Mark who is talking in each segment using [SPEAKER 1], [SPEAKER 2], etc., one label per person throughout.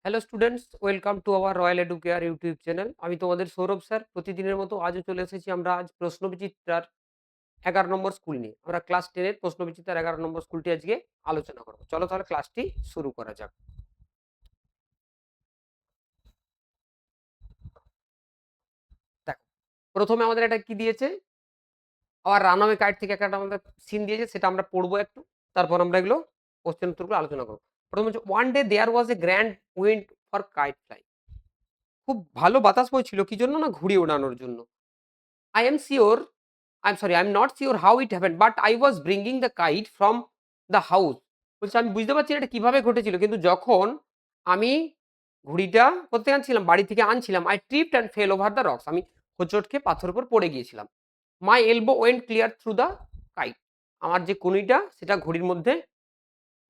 [SPEAKER 1] Hello students, welcome to our royal educare YouTube channel. আমি তোমাদের Sourav sir. প্রতিদিনের মতো আজও চলে এসেছি আমরা আজ প্রশ্নবিচিত্রার 11 নম্বর স্কুল নিয়ে। আমরা ক্লাস 10-এর প্রশ্নবিচিত্রার 11 নম্বর স্কুলটি আজকে আলোচনা করবো। চলো তাহলে ক্লাসটি শুরু করা যাক। দেখো, প্রথমে আমাদের এটা কি দিয়েছে, আবার রানওয়ে কাইট থেকে একটা আমাদের সিন দিয়েছে, সেটা আমরা পড়বো একটু, তারপর আমরা এগুলো কোশ্চেন উত্তরগুলো আলোচনা করবো। প্রথম হচ্ছে, one day there was a grand wind for kite fly. খুব ভালো বাতাস বইছিল, কি জন্য না, ঘুড়ি ওড়ানোর জন্য। I am sure, I'm sorry, I'm not sure how it happened, but I was bringing the kite from the house. বলছে আমি বুঝতে পারছি না এটা কিভাবে ঘটেছিল, কিন্তু যখন আমি ঘুড়িটা কোথা থেকে আনছিলাম, বাড়ি থেকে আনছিলাম, I tripped and fell over the rocks. আমি হোঁচট খেয়ে পাথরের উপর পড়ে গিয়েছিলাম। My elbow went clear through the kite. আমার যে কনুইটা সেটা ঘড়ির মধ্যে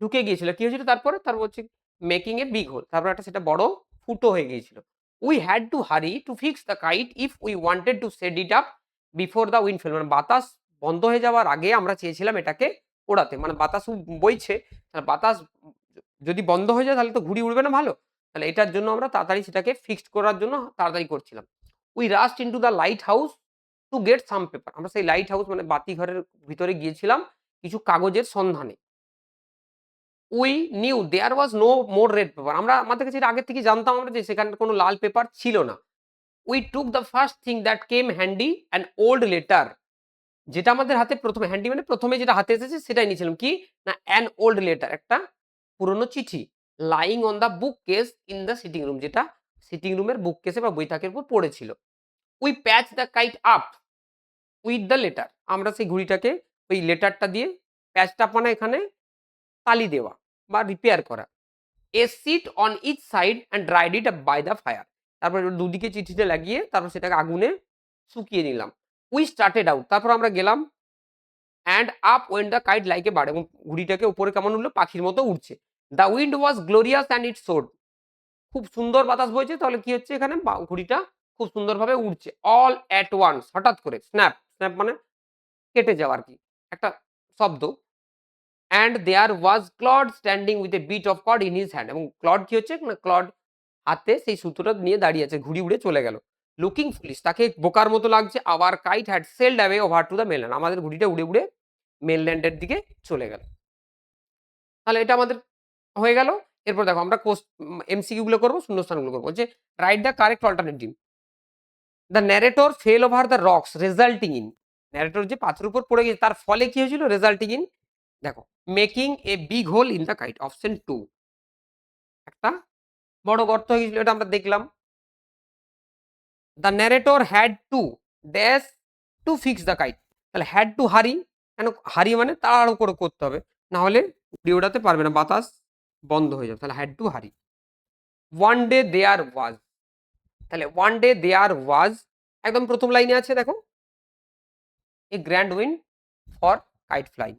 [SPEAKER 1] ঢুকে গিয়েছিল। কি হয়েছিল তারপরে? তারপর হচ্ছে মেকিং এ বিগ হোল। তারপর একটা সেটা বড় ফুটো হয়ে গিয়েছিল। We had to hurry to fix the kite if we wanted to set it up before the wind fail. মানে বাতাস বন্ধ হয়ে যাওয়ার আগে আমরা চেয়েছিলাম এটাকে ওড়াতে। মানে বাতাস বইছে, বাতাস যদি বন্ধ হয়ে যায় তাহলে তো ঘুড়ি উড়বে না ভালো। তাহলে এটার জন্য আমরা তাড়াতাড়ি সেটাকে ফিক্সড করার জন্য তাড়াতাড়ি করছিলাম। We রাশড into the light house to get some paper. আমরা সেই লাইট হাউস মানে বাতি ঘরের ভিতরে গিয়েছিলাম কিছু কাগজের সন্ধানে। We knew there was no more red paper. আমরা আমাদের কাছে এটা আগের থেকে জানতাম আমরা যে সেখানে কোনো লাল পেপার ছিল না। We took the first thing that came handy an old letter. যেটা আমাদের হাতে প্রথমে হ্যান্ডি মানে প্রথমে যেটা হাতে এসেছে সেটাই নিয়েছিলাম। কি না, অ্যান ওল্ড লেটার, একটা পুরনো চিঠি। Lying on the bookcase in the sitting room, যেটা সিটিং রুমের বুক কেসে বা বৈঠকের উপর পড়েছিল। We patch the kite up with the letter. আমরা সেই ঘুড়িটাকে ওই লেটারটা দিয়ে প্যাচটা মানে এখানে তালি দেওয়া বা রিপেয়ার করা। A sheet on each side and dried it by the fire. তারপর দুদিকে চিঠিতে লাগিয়ে তারপর সেটাকে আগুনে শুকিয়ে নিলাম। We started out. তারপর আমরা গেলাম। And up went the kite like a bird. এবং ঘুড়িটাকে উপরে কেমন উঠলো, পাখির মতো উঠছে। The wind was glorious and it soared. খুব সুন্দর বাতাস বইছে, তাহলে কি হচ্ছে এখানে, ঘুড়িটা খুব সুন্দরভাবে উঠছে। অল অ্যাট ওয়ান্স, হঠাৎ করে, স্ন্যাপ, স্ন্যাপ মানে কেটে যাওয়া আর কি, একটা শব্দ। And there was Claude standing with a bit of cord in his hand. এবং ক্লড কি হচ্ছে না, ক্লড হাতে সেই সুতোটা নিয়ে দাঁড়িয়ে আছে, ঘুড়ি উড়ে চলে গেল। লুকিং ফুলিশ, তাকে বোকার মতো লাগছে। Our kite had sailed away over to the mainland. আমাদের ঘুড়িটা উড়ে উড়ে মেনল্যান্ডের দিকে চলে গেল। তাহলে এটা আমাদের হয়ে গেল। এরপর দেখো আমরা এমসিকিউ গুলো করবো, শূন্যস্থানগুলো করবো। বলছে write the correct alternative. The narrator fail over the rocks resulting in. Narrator যে পাথরের উপর পড়ে গেছে তার ফলে কি হয়েছিল, রেজাল্টিং ইন, দেখো, making a big hole in the kite, option 2, একটা বড় গর্ত হয়ে গেছিল, এটা আমরা দেখলাম। The narrator had to dash to fix the kite. তাহলে হ্যাড টু হারি, কেন হারি মানে তাড়াতাড়ি করে করতে হবে, না হলে উড়ে ওড়াতে পারবে না, বাতাস বন্ধ হয়ে যাবে। তাহলে had to hurry. One day there was, তাহলে ওয়ান ডে দেয়ার ওয়াজ একদম প্রথম লাইনে আছে, দেখো, a grand win for kite fly.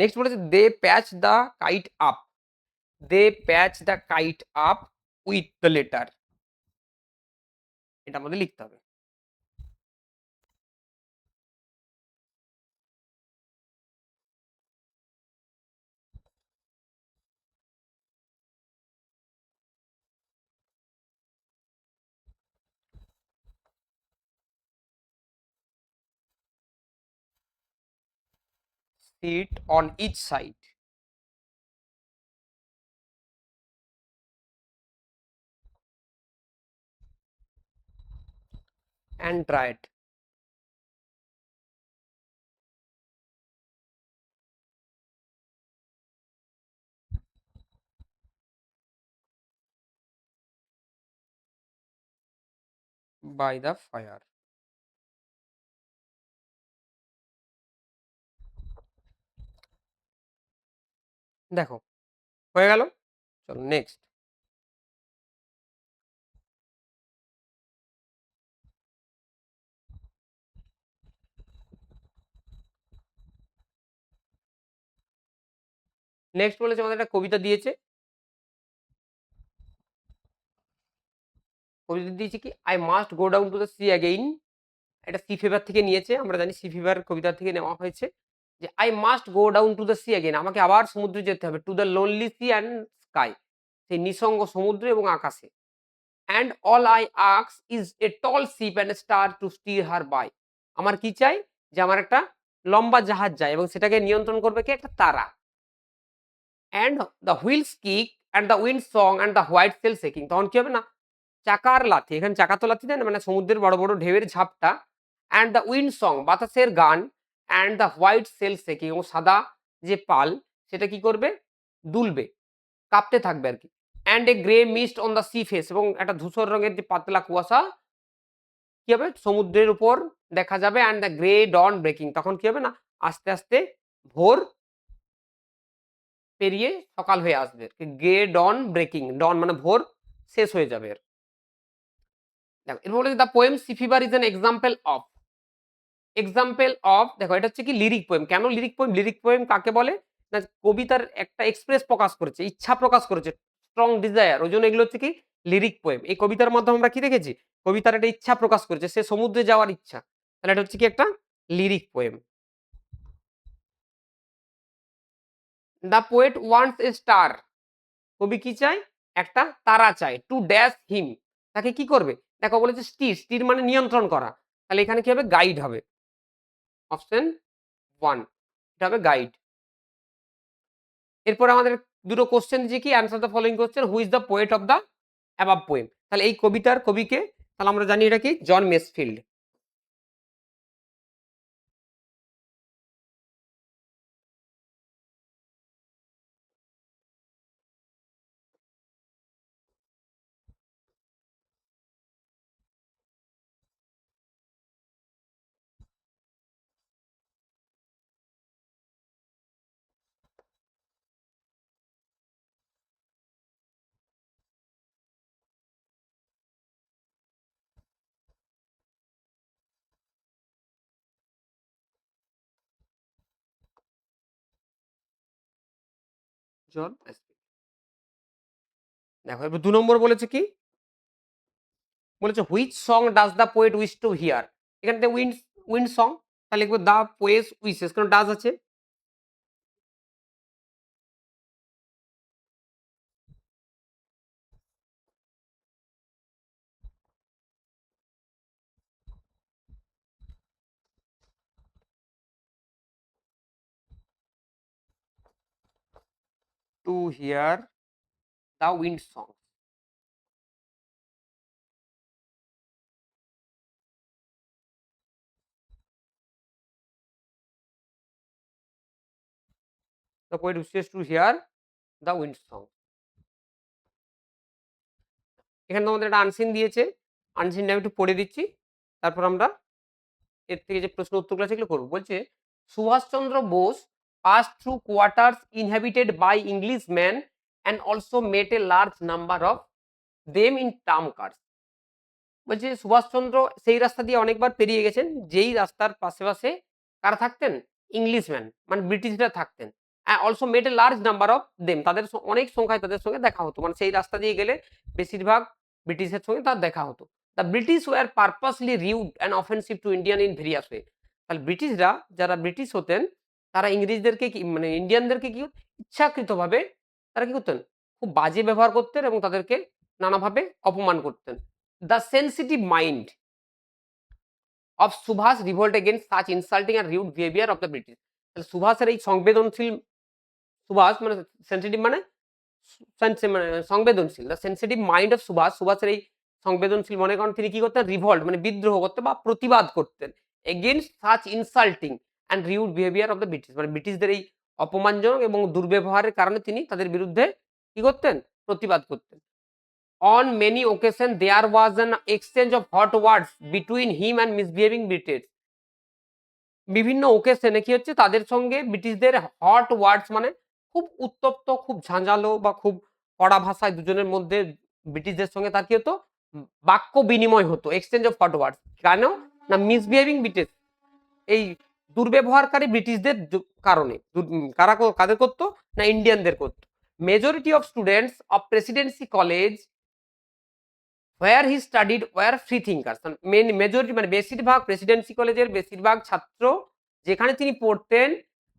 [SPEAKER 1] Next বলেছে they patch the kite up. They patch the kite up with the letter. এটা আমাদের লিখতে হবে। Sit on each side and dried by the fire. দেখো, হয়ে গেল। চলো নেক্সট। নেক্সট বলেছে আমাদের একটা কবিতা দিয়েছে। কবিতা দিয়েছে কি, I must go down to the sea again. এটা সি ফেভার থেকে নিয়েছে, আমরা জানি সি ফেভার কবিতা থেকে নেওয়া হয়েছে। যে I must go down to the sea again, আমাকে আবার সমুদ্রে যেতে হবে, to the lonely sea and sky, সেই নিঃসঙ্গ সমুদ্র এবং আকাশে। অ্যান্ড অল আই আক্স is a tall ship and star to steer her by. আমার কি চাই, যে আমার একটা লম্বা জাহাজ যায় এবং সেটাকে নিয়ন্ত্রণ করবে কি, একটা তারা। And the wheel's kick and the wind song and the white sail shaking, তখন কি হবে না, চাকার লাথি, এখানে চাকা তো লাথি দেয় না, মানে সমুদ্রের বড় বড় ঢেউয়ের ঝাপটা। অ্যান্ড দ্য উইন্ড সং, বাতাসের গান। And the white sail shaking, এবং সাদা যে পাল সেটা কি করবে, দুলবে, কাঁপতে থাকবে আর কি। And a grey mist on the sea face, এবং একটা ধূসর রঙের যে পাতলা কুয়াশা কি হবে, সমুদ্রের উপর দেখা যাবে। And the grey dawn breaking, তখন কি হবে না, আস্তে আস্তে ভোর পেরিয়ে সকাল হয়ে আসবে। গ্রে ডন ব্রেকিং, ডন মানে ভোর শেষ হয়ে যাবে। দেখো এরপর বলেছে the poem Sea Fever is an example of. Example of, দেখো এটা হচ্ছে কি লিরিক পোয়েম। কেন লিরিক পোয়েম? লিরিক পোয়েম কাকে বলে না, কবিতার একটা এক্সপ্রেস প্রকাশ করেছে, ইচ্ছা প্রকাশ করেছে, স্ট্রং ডিজায়ার, ওই জন্য এগুলো হচ্ছে কি লিরিক পোয়েম। এই কবিতার মাধ্যমে আমরা কি দেখেছি, কবিতার একটা ইচ্ছা প্রকাশ করেছে, সে সমুদ্রে যাওয়ার ইচ্ছা, তাহলে এটা হচ্ছে কি একটা lyric poem. The poet wants a star, কবি কি চাই, একটা তারা চাই। টু ড্যাশ হিম, তাকে কি করবে, দেখো বলেছে স্টির, স্টির মানে নিয়ন্ত্রণ করা, তাহলে এখানে কি হবে, গাইড হবে। অপশন 1, এটা হবে গাইড। এরপর আমাদের দুটো কোশ্চেন দিয়েছে কি, answer the following question, who is the poet of the above poem. তাহলে এই কবিতার কবিকে, তাহলে আমরা জানি এটা কি, জন মেসফিল্ড। জন মেসফিল্ড। দেখো এবার 2 নম্বর বলেছে কি, বলেছে which song does the poet wish to hear. এখানে উইন্ড, উইন্ড সং, তাহলে লিখবো দ্য পোয়েস উইশেস, কারণ ডাজ আছে। To hear the wind song. The poet wishes to hear the wind song. এখানে তোমাদের একটা আনসিন দিয়েছে, আনসিনটা আমি একটু পড়ে দিচ্ছি, তারপর আমরা এর থেকে যে প্রশ্ন উত্তরগুলো আছে এগুলো করবো। বলছে Subhash Chandra Bose pass through quarters inhabited by English man and also met a large number of them in tram cars. বলছে সুভাষচন্দ্র সেই রাস্তা দিয়ে অনেকবার পেরিয়ে গেছেন, যেই রাস্তার পাশে পাশে কারা থাকতেন, ইংলিশম্যান মানে ব্রিটিশরা থাকতেন। Also met a large number of them, তাদের অনেক সংখ্যায় তাদের সঙ্গে দেখা হতো, মানে সেই রাস্তা দিয়ে গেলে বেশিরভাগ ব্রিটিশের সঙ্গে তার দেখা হতো। The British were purposely rude and offensive to Indian in various way. তাহলে ব্রিটিশরা, যারা ব্রিটিশ হতেন, তারা ইংরেজদেরকে কি মানে ইন্ডিয়ানদেরকে কি ইচ্ছাকৃতভাবে তারা কি করতেন, খুব বাজে ব্যবহার করতেন এবং তাদেরকে নানাভাবে অপমান করতেন। The sensitive mind of Subhas revolt against such insulting and rude behaviour of the British. তাহলে সুভাষের এই সংবেদনশীল, সুভাষ মানে সেন্সিটিভ মানে মানে সংবেদনশীল, the sensitive mind of Subhas, সুভাষের এই সংবেদনশীল মনে করেন তিনি কি করতেন, রিভল্ট মানে বিদ্রোহ করতেন বা প্রতিবাদ করতেন, against such insulting and rude behaviour of the British, মানে ব্রিটিশদের এই অপমানজনক এবং দুর্ব্যবহারের কারণে তিনি তাদের বিরুদ্ধে কি করতেন, প্রতিবাদ করতেন। On many occasions, there was an exchange of hot words between him and misbehaving British. বিভিন্ন ওকেশনে কি হচ্ছে, তাদের সঙ্গে ব্রিটিশদের হট ওয়ার্ডস মানে খুব উত্তপ্ত, খুব ঝাঁঝালো বা খুব কড়া ভাষায় দুজনের মধ্যে ব্রিটিশদের সঙ্গে তার কি হতো, বাক্য বিনিময় হতো, এক্সচেঞ্জ অফ হট ওয়ার্ডস। কেন না, মিসবিহেভিং ব্রিটিশ, এই দুর্ব্যবহারকারী ব্রিটিশদের কারণে। কাদের করতো না ইন্ডিয়ানদের করতো। Majority of students of Presidency College where he studied were free thinkers. Majority মানে বেশিরভাগ প্রেসিডেন্সি কলেজের বেশিরভাগ ছাত্র যেখানে তিনি পড়তেন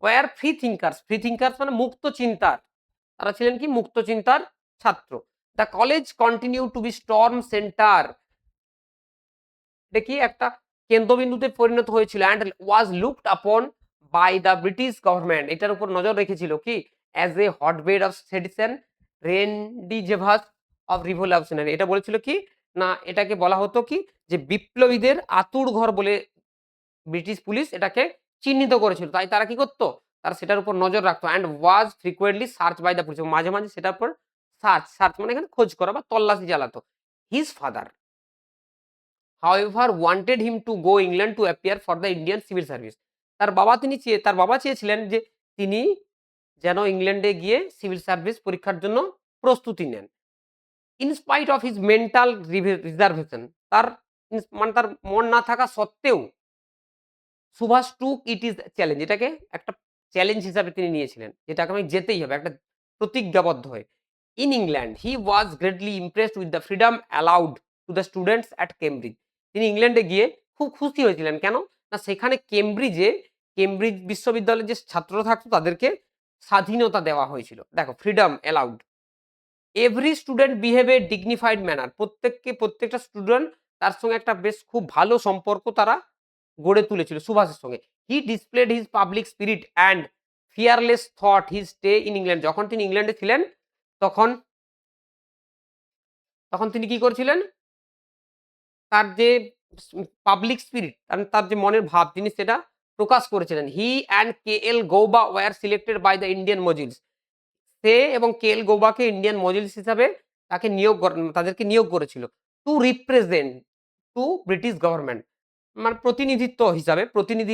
[SPEAKER 1] were free thinkers. Free thinkers মানে মুক্ত চিন্তার, তারা ছিলেন কি মুক্ত চিন্তার ছাত্র। The college continue to be storm centre, এটা কি একটা কেন্দ্রবিন্দুতে পরিণত হয়েছিল। And was looked upon by the British government, এটার উপর নজর রেখেছিল কি as a hotbed of sedition rendezvous of revolutionary. এটা বলেছিল কি না এটাকে বলা হতো কি যে বিপ্লবীদের আতুর ঘর বলে ব্রিটিশ পুলিশ এটাকে চিহ্নিত করেছিল। তাই তারা কি করতো, তারা সেটার উপর নজর রাখতো। And was frequently search by the police, মাঝে মাঝে সেটার উপর সার্চ মানে এখানে খোঁজ করা বা তল্লাশি চালাতো। His father however wanted him to go England to appear for the Indian civil service. তার বাবা চেয়েছিলেন যে তিনি যেন ইংল্যান্ডে গিয়ে সিভিল সার্ভিস পরীক্ষার জন্য প্রস্তুতি নেন। In spite of his mental reservation, তার মানে তার মন না থাকা সত্ত্বেও সুভাষ টুক ইট ইজ চ্যালেঞ্জ, এটাকে একটা চ্যালেঞ্জ হিসাবে তিনি নিয়েছিলেন, যেটাকে আমি যেতেই হবে একটা প্রতিজ্ঞাবদ্ধ হয়ে। In England he was greatly impressed with the freedom allowed to the students at Cambridge. তিনি ইংল্যান্ডে গিয়ে খুব খুশি হয়েছিলেন, কেন না সেখানে কেমব্রিজ বিশ্ববিদ্যালয়ের যে ছাত্ররা থাকতো তাদেরকে স্বাধীনতা দেওয়া হয়েছিল। দেখো freedom allowed, every student behave a dignified manner, প্রত্যেকটা স্টুডেন্ট তার সঙ্গে একটা বেশ খুব ভালো সম্পর্ক তারা গড়ে তুলেছিল সুভাষের সঙ্গে। He displayed his public spirit and fearless thought his stay in England. যখন তিনি ইংল্যান্ডে ছিলেন তখন তখন তিনি কি করেছিলেন, তার যে পাবলিক স্পিরিট তার যে মনের ভাব তিনি সেটা প্রকাশ করেছিলেন। He and K L Gauba were selected by the Indian Majlis, সে এবং কে এল গৌবাকে ইন্ডিয়ান মজিলস হিসাবে তাদেরকে নিয়োগ করেছিল to represent to British government, মানে প্রতিনিধি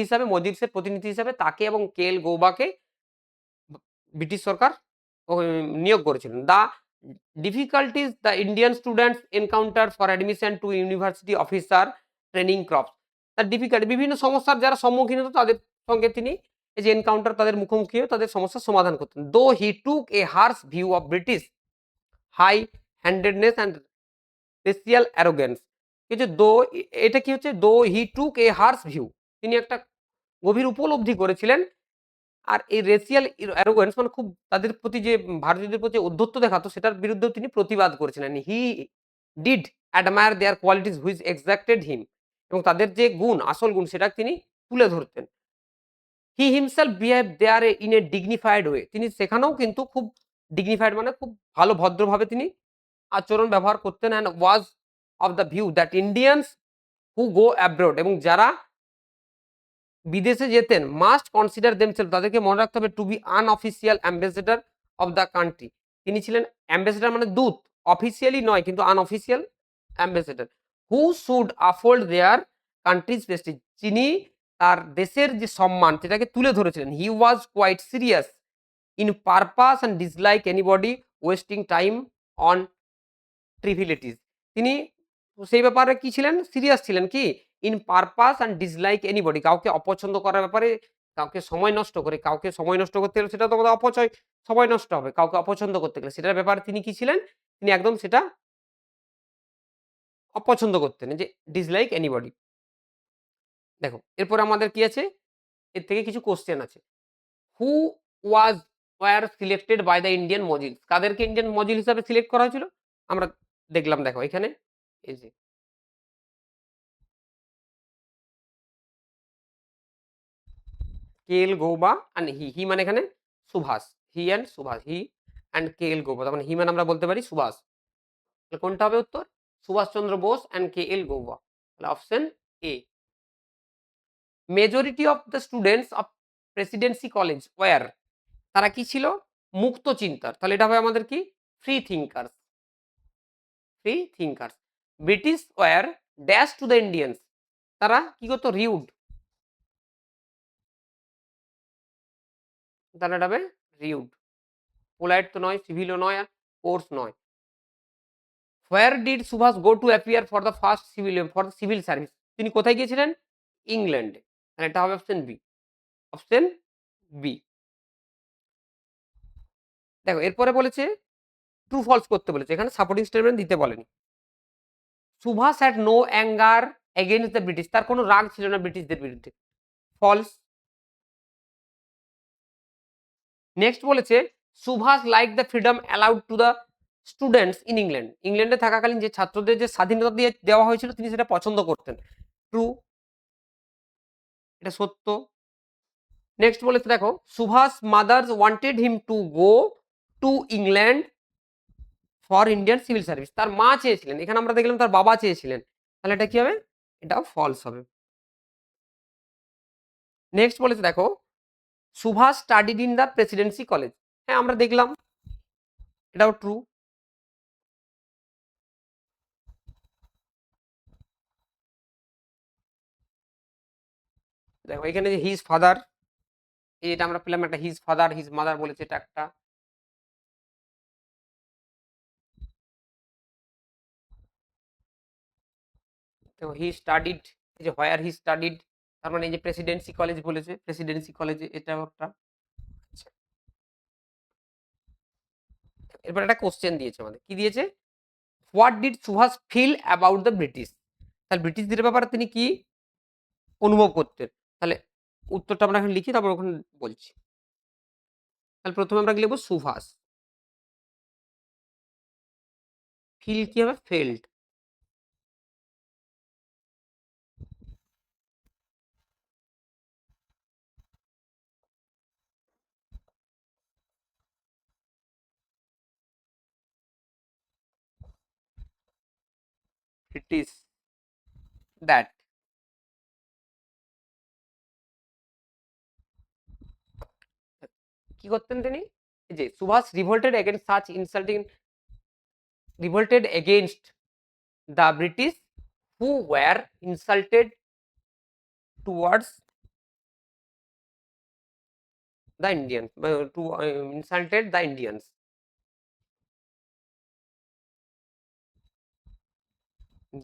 [SPEAKER 1] হিসাবে মজিলসের প্রতিনিধি হিসাবে তাকে এবং কে এল গৌবাকে ব্রিটিশ সরকার নিয়োগ করেছিলেন। The difficulties the Indian students encounter for admission two university officer training crops, তার ডিফিকাল্টি বিভিন্ন সমস্যার যারা সম্মুখীন হতো তাদের সঙ্গে তিনি এই যে এনকাউন্টার তাদের মুখোমুখি হয়ে তাদের সমস্যার সমাধান করতেন। Though he took a harsh view of British high handedness and racial arrogance, কিছু দো এটা কি হচ্ছে দো he took a harsh view, তিনি একটা গভীর উপলব্ধি করেছিলেন। আর এই রেসিয়াল অ্যারোগেন্স মানে খুব তাদের প্রতি যে ভারতীয়দের প্রতি অধ্যত্ব দেখাতো সেটার বিরুদ্ধেও তিনি প্রতিবাদ করেছিলেন। He did admire their qualities which exacted him, এবং তাদের যে গুণ আসল গুণ সেটা তিনি তুলে ধরতেন। He himself behave there in a dignified way, তিনি সেখানেও কিন্তু খুব ডিগনিফাইড মানে খুব ভালো ভদ্রভাবে তিনি আচরণ ব্যবহার করতেন। And was of the view that Indians who go abroad, এবং যারা বিদেশে যেতেন মাস্ট কনসিডার দেমসেলফ, তাদেরকে মনে রাখতে হবে to be unofficial ambassador of the country, তিনি ছিলেন অ্যাম্বাসেডর মানে দূত, অফিসিয়ালি নয় কিন্তু unofficial ambassador. Who should uphold their country's prestige, তিনি তার দেশের যে সম্মান সেটাকে তুলে ধরেছিলেন। He was quite serious in purpose and dislike anybody wasting time on trivialities, তিনি সেই ব্যাপারে কি ছিলেন সিরিয়াস ছিলেন কি in purpose and dislike anybody, কাউকে অপছন্দ করার ব্যাপারে কাউকে সময় নষ্ট করতে গেলে সেটা তো আমাদের অপচয়, সময় নষ্ট হবে, কাউকে অপছন্দ করতে গেলে সেটার ব্যাপারে তিনি কি ছিলেন, তিনি একদম সেটা অপছন্দ করতেন যে ডিসলাইক এনিবডি। দেখো এরপর আমাদের কি আছে, এর থেকে কিছু কোশ্চেন আছে। Who was were selected by the Indian Majlis, কাদেরকে ইন্ডিয়ান মজিল হিসাবে সিলেক্ট করা হয়েছিল আমরা দেখলাম। দেখো এখানে এই যে কে এল গৌবা অ্যান্ড হি মানে এখানে সুভাষ, হি অ্যান্ড সুভাষ, he and K L Gauba, তখন হি মানে আমরা বলতে পারি সুভাষ, তাহলে কোনটা হবে উত্তর, Subhash Chandra Bose and K L Gauba, তাহলে option A. Majority of the students of Presidency College were, তারা কি ছিল মুক্ত চিন্তার, তাহলে এটা হবে আমাদের কি free thinkers, British war dash to the Indians, তারা কি করতো রিউড, তাহলে এটা হবে রিউড, পোলাইট তো নয়, সিভিলও নয়, আর কোর্স নয়। Where did Subhash go to appear for the first civil service, তিনি কোথায় গিয়েছিলেন ইংল্যান্ডে, তাহলে এটা হবে অপশন বি। Option B. দেখো এরপরে বলেছে ট্রু ফলস করতে বলেছে, এখানে সাপোর্টিং স্টেটমেন্ট দিতে বলেনি। Subhash had no anger against the British, তার কোনো রাগ ছিল না ব্রিটিশদের বিরুদ্ধে, ফলস। নেক্সট বলেছে Subhash like the freedom allowed to the students in England, ইংল্যান্ডে থাকাকালীন যে ছাত্রদের যে স্বাধীনতা দিয়ে দেওয়া হয়েছিল তিনি সেটা পছন্দ করতেন, ট্রু, এটা সত্য। নেক্সট বলেছে দেখো Subhash mother's wanted him to go to England for Indian civil service, তার মা চেয়েছিলেন, এখানে আমরা দেখলাম তার বাবা চেয়েছিলেন, তাহলে এটা কি হবে, এটাও ফলস হবে। নেক্সট বলেছে দেখো Subhash studied in the Presidency College, হ্যাঁ আমরা দেখলাম, এটাও ট্রু। দেখো এখানে যে হিজ ফাদার, এটা আমরা পেলাম একটা হিজ ফাদার হিজ মাদার বলেছে, এটা একটা। দেখো হি স্টাডিড, এই যে হোয়ার হি স্টাডিড, তার মানে এই যে প্রেসিডেন্সি কলেজ বলেছে, প্রেসিডেন্সি কলেজে, এটাও একটা। আচ্ছা, এরপর একটা কোশ্চেন দিয়েছে আমাদের, কি দিয়েছে, what did Subhash feel about the British, তাহলে ব্রিটিশদের ব্যাপারে তিনি কি অনুভব করতেন, তাহলে উত্তরটা আমরা এখন লিখি তারপর ওখানে বলছি। তাহলে প্রথমে আমরা কি লিখবো, সুভাষ, ফিল কি হবে, ফেল্ড, ব্রিটিশ দ্যাট, কি করতেন তিনি, এই যে Subhash revolted against such insulting, revolted against the British who were insulted towards the Indians, to insulted the Indians,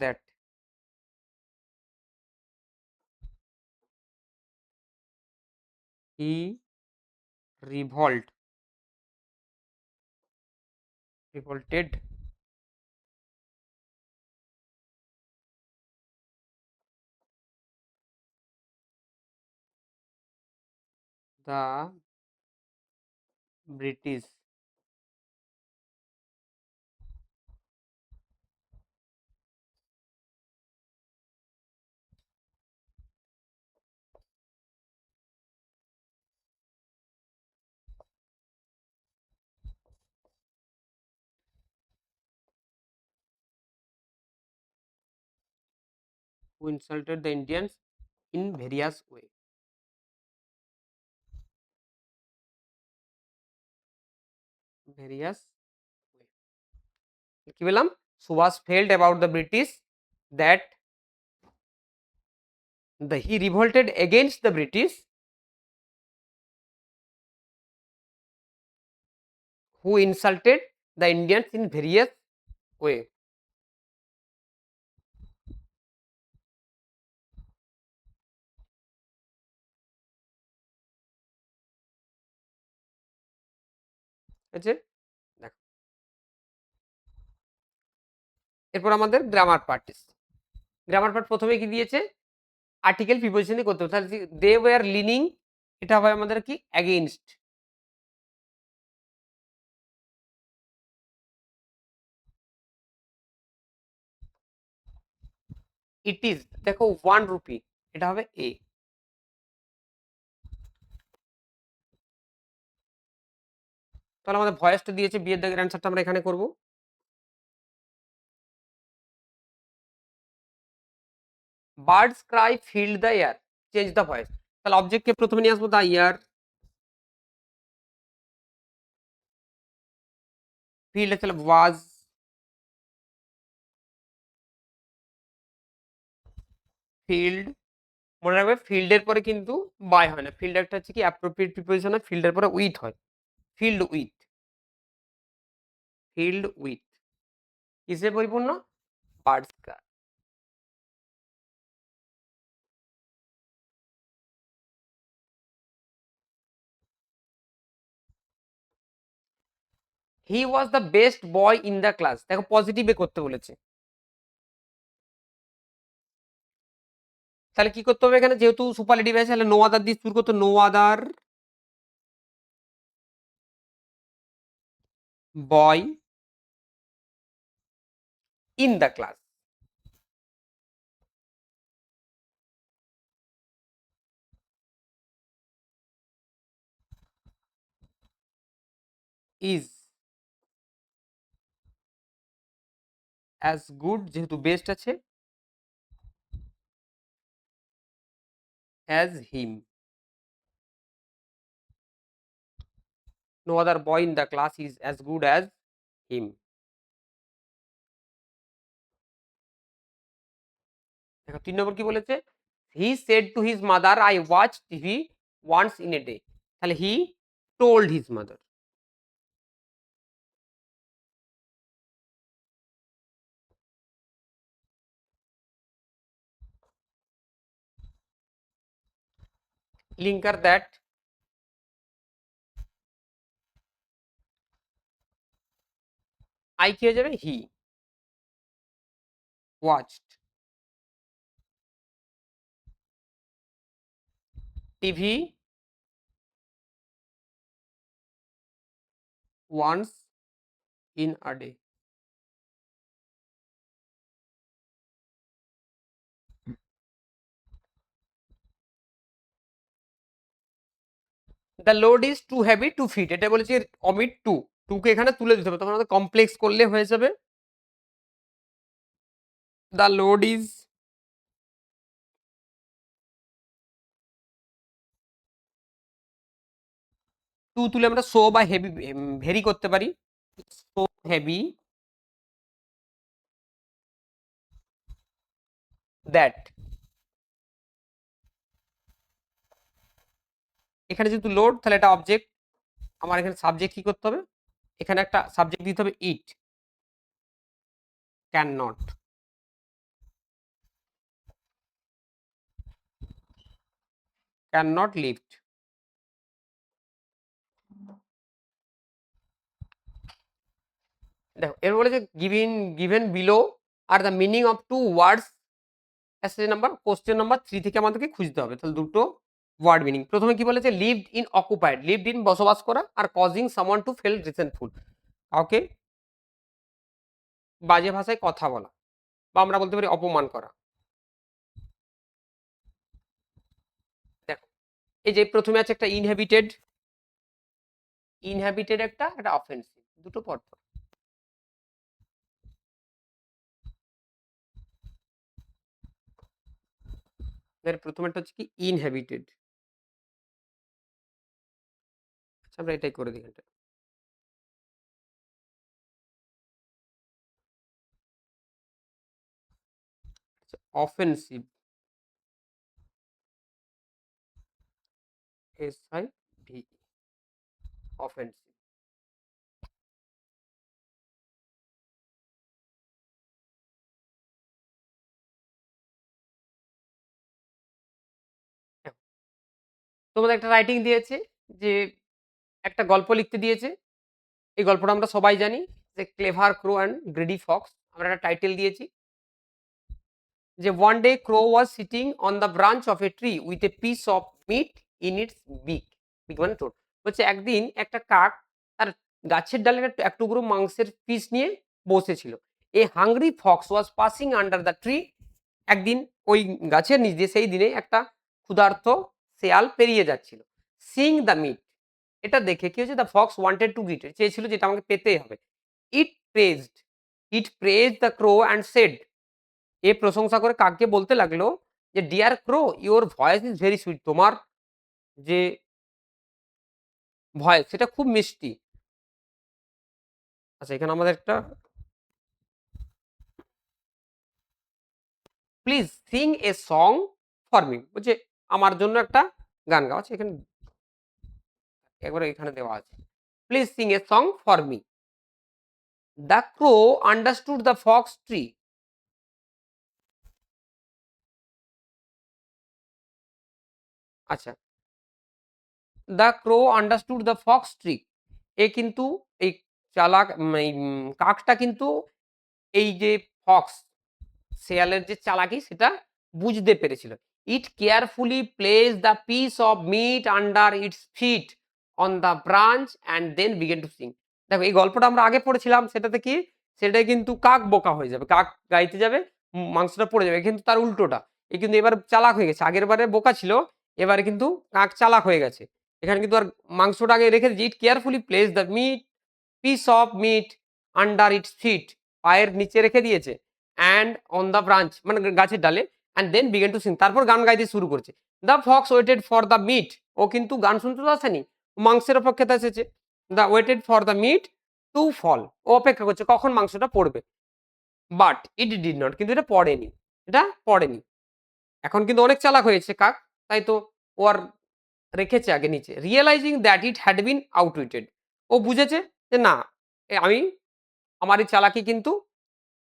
[SPEAKER 1] that he revolted the British who insulted the Indians in various way, various way, কি বললাম, Subhash felt about the British that he revolted against the British who insulted the Indians in various way, আছে। দেখো এরপর আমাদের grammar part, grammar part প্রথমে কি দিয়েছে, article preposition দিয়ে করতে হবে, তাহলে দে ওয়ার লিনিং, এটা হবে আমাদের কি অ্যাগেইনস্ট, ইট ইজ, দেখো 1 রুপি, এটা হবে এ। তাহলে আমাদের ভয়েসটা দিয়েছে, বিয়ের দাগের অ্যান্সারটা আমরা এখানে করব। Birds Cry field the air, change the voice, তাহলে অবজেক্টকে প্রথমে নিয়ে আসবো, দ্য ইয়ার, ফিল্ড তাহলে ওয়াজ, ফিল্ড, মনে রাখবে ফিল্ডের পরে কিন্তু বাই হয় না, ফিল্ড একটা হচ্ছে কি অ্যাপ্রোপ্রিয়েট প্রিপোজিশন হয়, ফিল্ডের পরে উইথ হয়, ফিল্ড উইথ, ফিল্ড উইথ কিসে পরিপূর্ণ, birds Cry. He was the best boy in the class. দেখো পজিটিভে করতে বলেছে, তাহলে কি করতে হবে এখানে, যেহেতু সুপারলেটিভ আছে তাহলে নো আদার দিয়ে শুরু করতে, no other boy in the class is as good, যেহেতু বেস্ট আছে, as him. No other boy in the class is as good as him. দেখো 3 নম্বর কি বলেছে, he said to his mother I watch TV once in a day, তাহলে he told his mother. Linker that I কি হয়ে যাবে, he watched TV once in a day. The load is too heavy two fit, এটা বলেছি omit two, two কে এখানে তুলে দিতে হবে, তখন আমাদের কমপ্লেক্স করলে হয়ে যাবে দ্য লোড ইজ টু তুলে আমরা সো বা হেভি ভেরি করতে পারি, সো হেভি দ্যাট। এখানে যেহেতু লোড তাহলে এটা অবজেক্ট, আমার এখানে সাবজেক্ট কি করতে হবে, এখানে একটা সাবজেক্ট দিতে হবে it, can not, can not lift. দেখো এর বলেছে given, given below are the meaning of two words অ্যাসেজ নাম্বার, কোশ্চেন নাম্বার 3 থেকে আমাদেরকে খুঁজতে হবে, তাহলে দুটো ওয়ার্ড মিনিং। প্রথমে কি বলেছে, lived in occupied, lived in বসবাস করা, আর কজিং সামওয়ান টু ফিল রিসেন্টফুল, কাউকে বাজে ভাষায় কথা বলা, বা আমরা বলতে পারি অপমান করা। দেখো এই যে প্রথমে আছে একটা ইনহ্যাবিটেড, ইনহ্যাবিটেড একটা অফেন্সিভ, দুটো পড়তে হবে। এর প্রথমেরটা হচ্ছে কি ইনহ্যাবিটেড, আচ্ছা আমরা এটাই করে দিই, এটা offensive, S I V, offensive. তোমাদের একটা রাইটিং দিয়েছে, যে একটা গল্প লিখতে দিয়েছে, এই গল্পটা আমরা সবাই জানি, যে clever crow and greedy fox, আমরা একটা টাইটেল দিয়েছি যে one day crow was sitting on the branch of a tree with a piece of meat in its beak, beak মানে ঠোঁট। হচ্ছে একদিন একটা কাক তার গাছের ডালের এক টুকরো মাংসের পিস নিয়ে বসেছিল। এ hungry Fox was passing under the tree, একদিন ওই গাছের নিচ দিয়ে সেই দিনে একটা ক্ষুধার্ত শেয়াল পেরিয়ে যাচ্ছিল। সিং দ্য মিট, এটা দেখে কি হচ্ছে, দ্য ফক্স ওয়ান্টেড টু গিট, চেয়েছিল যেটা আমাকে পেতেই হবে। It praised, it praise the crow and said, এ প্রশংসা করে কাককে বলতে লাগলো যে dear crow your voice is very sweet, তোমার যে ভয়েস সেটা খুব মিষ্টি। আচ্ছা এখানে আমাদের একটা please sing a song for me, বলছে আমার জন্য একটা গান গাও, আচ্ছা এখানে একবার এখানে দেওয়া আছে please sing a song for me. The crow understood the fox trick, আচ্ছা the crow understood the fox trick, এ কিন্তু এই চালাক এই কাকটা কিন্তু এই যে ফক্স, শেয়ালের যে চালাকি সেটা বুঝতে পেরেছিল। It carefully place the piece of meat under its feet on the branch and then began to sing. দেখো এই গল্পটা আমরা আগে পড়েছিলাম, সেটাতে কি, সেটাই কিন্তু কাক বোকা হয়ে যাবে, কাক গাইতে যাবে, মাংসটা পড়ে যাবে, কিন্তু তার উল্টোটা। এ কিন্তু এবার চালাক হয়ে গেছে, আগের বারে বোকা ছিল, এবারে কিন্তু কাক চালাক হয়ে গেছে। এখানে কিন্তু আর মাংসটা আগে রেখে দিয়েছে, it carefully place the meat piece of meat under its feet, পায়ের নিচে রেখে দিয়েছে, অ্যান্ড অন দ্য ব্রাঞ্চ মানে গাছের ডালে, and then began to sing, তারপর গান গাইতে শুরু করছে। The fox waited for the meat, ও কিন্তু গান শুনতে তো আসেনি, ও মাংসের অপেক্ষাতে এসেছে। The waited for the meat to fall, ও অপেক্ষা করছে কখন মাংসটা পড়বে। বাট ইট ডিড নট, কিন্তু এটা পড়েনি, এটা পড়েনি। এখন কিন্তু অনেক চালাক হয়েছে কাক, তাই তো ও আর রেখেছে আগে নিচে। Realising that it had been outwitted, ও বুঝেছে যে না, আমি আমার এই চালাকি কিন্তু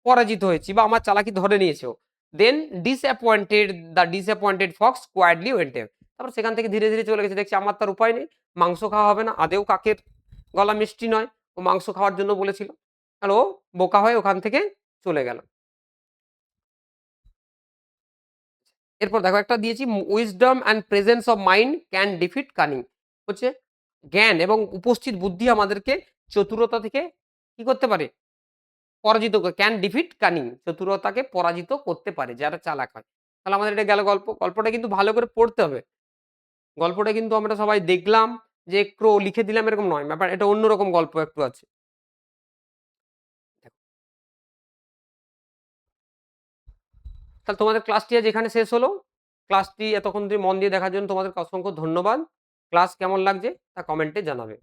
[SPEAKER 1] পরাজিত হয়েছি, বা আমার চালাকি ধরে নিয়েছে ও। Then disappointed fox quietly went away, তারপর সেখান থেকে ধীরে ধীরে চলে গেছে, দেখছি আমার তার উপায় নেই, মাংস খাওয়া হবে না, আদেও কাকের গলা মিষ্টি নয়, ও মাংস খাওয়ার জন্য বলেছিল, আর ও বোকা হয়ে ওখান থেকে চলে গেল। এরপর দেখো একটা দিয়েছি, wisdom and presence of mind can defeat cunning, হচ্ছে জ্ঞান এবং উপস্থিত বুদ্ধি আমাদেরকে চতুরতা থেকে কি করতে পারে, পরাজিত ক্যান ডিফিট কানিং, চতুরতাকে পরাজিত করতে পারে যারা চালাক হয়। তাহলে আমাদের এটা গেল গল্প। গল্পটা কিন্তু ভালো করে পড়তে হবে। গল্পটা কিন্তু আমরা সবাই দেখলাম যে একটু লিখে দিলাম এরকম নয়, ব্যাপার এটা অন্যরকম গল্প একটু আছে। তাহলে তোমাদের ক্লাসটি আজ এখানে শেষ হলো। ক্লাসটি এতক্ষণ ধরে মন দিয়ে দেখার জন্য তোমাদেরকে অসংখ্য ধন্যবাদ। ক্লাস কেমন লাগছে তা কমেন্টে জানাবে।